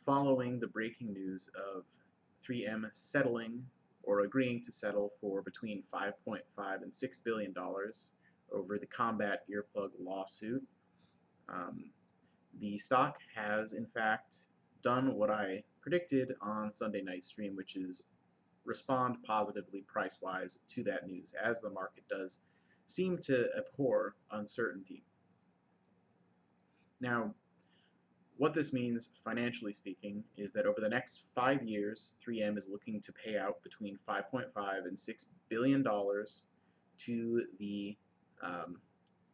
following the breaking news of 3M settling or agreeing to settle for between 5.5 and $6 billion over the Combat Earplug lawsuit. Um, the stock has, in fact, done what I predicted on Sunday night stream, which is respond positively price-wise to that news, as the market does seem to abhor uncertainty. Now, what this means, financially speaking, is that over the next 5 years, 3M is looking to pay out between 5.5 and $6 billion to the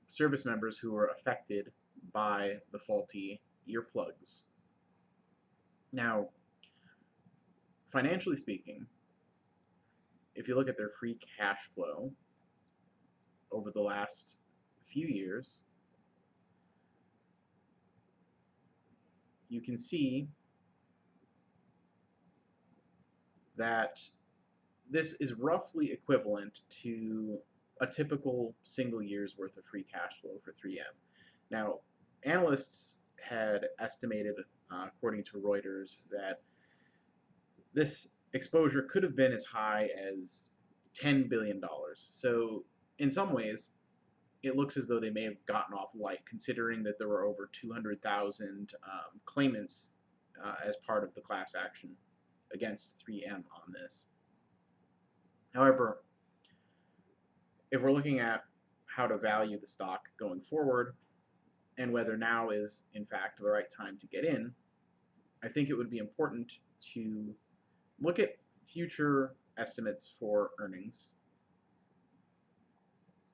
service members who were affected by the faulty earplugs. Now, financially speaking, if you look at their free cash flow over the last few years, you can see that this is roughly equivalent to a typical single year's worth of free cash flow for 3M. Now, analysts had estimated, according to Reuters, that this exposure could have been as high as $10 billion. So, in some ways, it looks as though they may have gotten off light, considering that there were over 200,000 claimants as part of the class action against 3M on this. However, if we're looking at how to value the stock going forward and whether now is in fact the right time to get in, I think it would be important to look at future estimates for earnings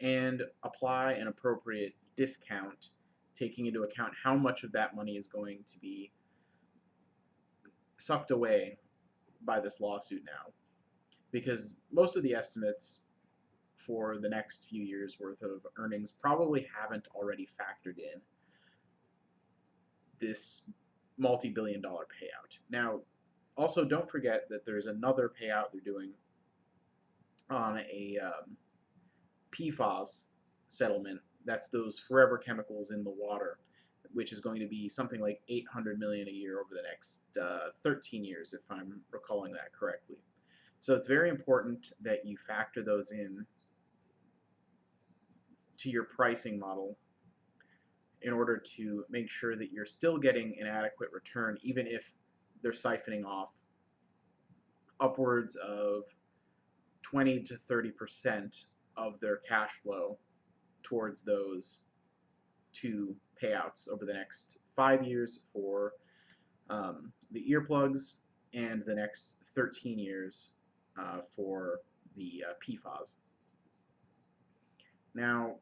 and apply an appropriate discount, taking into account how much of that money is going to be sucked away by this lawsuit now. Because most of the estimates for the next few years worth of earnings probably haven't already factored in this multi-billion-dollar payout. Now, also don't forget that there's another payout they're doing on a PFAS settlement. That's those forever chemicals in the water, which is going to be something like $800 million a year over the next 13 years, if I'm recalling that correctly. So it's very important that you factor those in to your pricing model in order to make sure that you're still getting an adequate return, even if they're siphoning off upwards of 20 to 30% of their cash flow towards those two payouts over the next 5 years for the earplugs and the next 13 years for the PFAS. Now,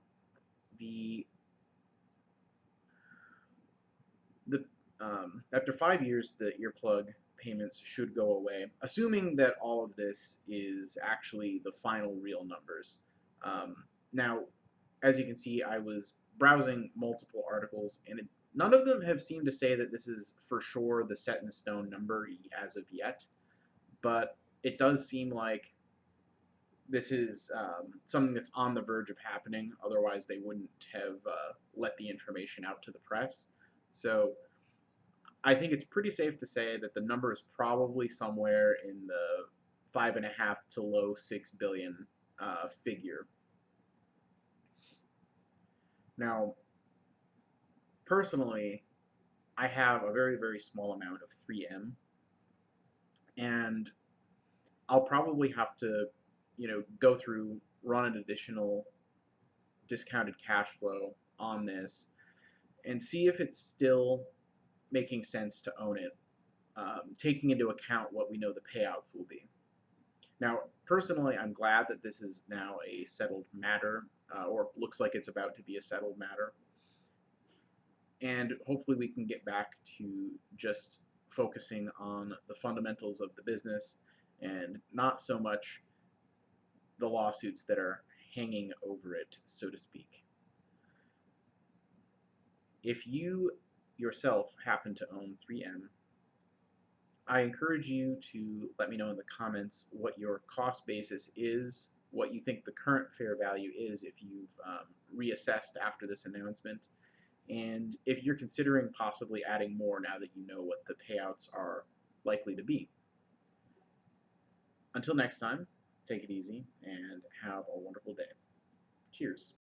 after 5 years, the earplug payments should go away, assuming that all of this is actually the final real numbers. Now, as you can see, I was browsing multiple articles, and none of them have seemed to say that this is for sure the set-in-stone number as of yet, but it does seem like this is something that's on the verge of happening. Otherwise, they wouldn't have let the information out to the press. So I think it's pretty safe to say that the number is probably somewhere in the 5.5 to low 6 billion figure. Now, personally, I have a very, very small amount of 3M, and I'll probably have to, go through, run an additional discounted cash flow on this and see if it's still making sense to own it, taking into account what we know the payouts will be. Now, personally, I'm glad that this is now a settled matter, or looks like it's about to be a settled matter. And hopefully we can get back to just focusing on the fundamentals of the business and not so much the lawsuits that are hanging over it, so to speak. If you yourself happen to own 3M, I encourage you to let me know in the comments what your cost basis is, what you think the current fair value is if you've reassessed after this announcement, and if you're considering possibly adding more now that you know what the payouts are likely to be. Until next time, take it easy and have a wonderful day. Cheers.